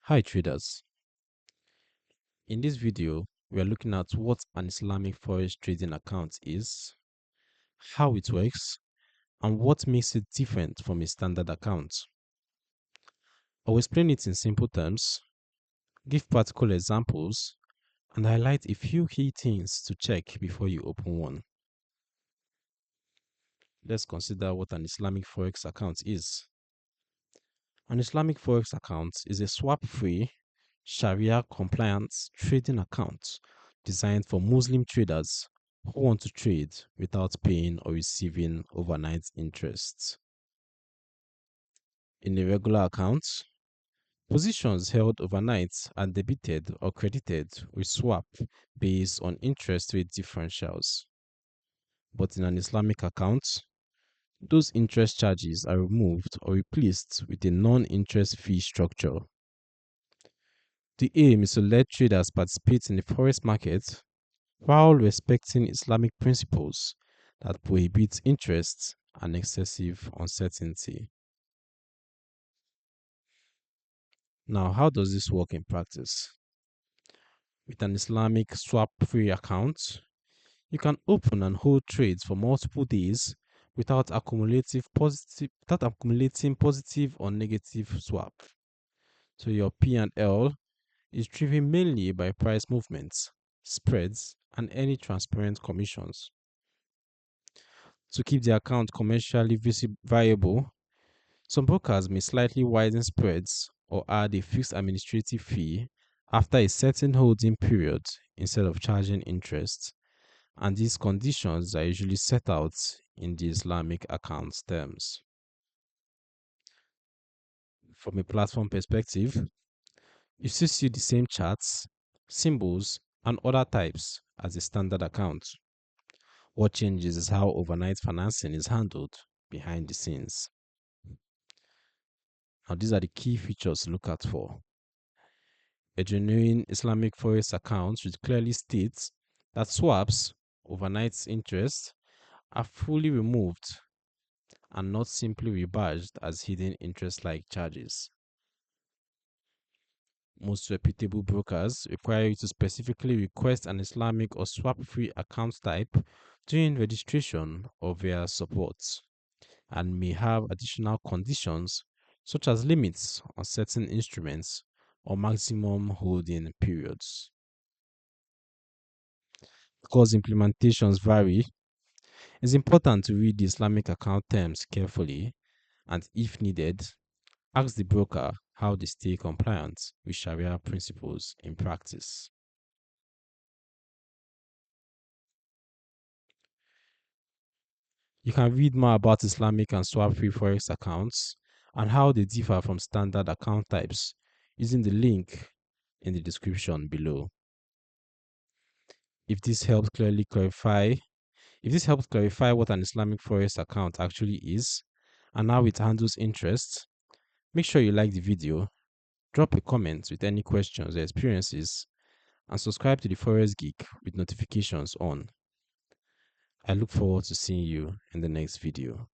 Hi traders, in this video we are looking at what an Islamic Forex trading account is, how it works, and what makes it different from a standard account. I will explain it in simple terms, give practical examples, and highlight a few key things to check before you open one. Let's consider what an Islamic Forex account is. An Islamic Forex account is a swap-free, Sharia-compliant trading account designed for Muslim traders who want to trade without paying or receiving overnight interest. In a regular account, positions held overnight are debited or credited with swap based on interest rate differentials. But in an Islamic account, those interest charges are removed or replaced with a non-interest fee structure. The aim is to let traders participate in the forex market while respecting Islamic principles that prohibit interest and excessive uncertainty. Now, how does this work in practice? With an Islamic swap-free account, you can open and hold trades for multiple days without accumulating positive or negative swap. So your P&L is driven mainly by price movements, spreads, and any transparent commissions. To keep the account commercially viable, some brokers may slightly widen spreads or add a fixed administrative fee after a certain holding period instead of charging interest, and these conditions are usually set out in the Islamic account terms. From a platform perspective, you still see the same charts, symbols, and other types as a standard account. What changes is how overnight financing is handled behind the scenes. Now, these are the key features to look out for. A genuine Islamic Forex account should clearly state that swaps, overnight interest, are fully removed and not simply rebadged as hidden interest-like charges. Most reputable brokers require you to specifically request an Islamic or swap-free account type during registration or via support, and may have additional conditions such as limits on certain instruments or maximum holding periods. Because implementations vary, it's important to read the Islamic account terms carefully and, if needed, ask the broker how they stay compliant with Sharia principles in practice. You can read more about Islamic and swap-free forex accounts and how they differ from standard account types using the link in the description below. If this helps clarify what an Islamic forex account actually is and how it handles interest, make sure you like the video, drop a comment with any questions or experiences, and subscribe to the Forex Geek with notifications on. I look forward to seeing you in the next video.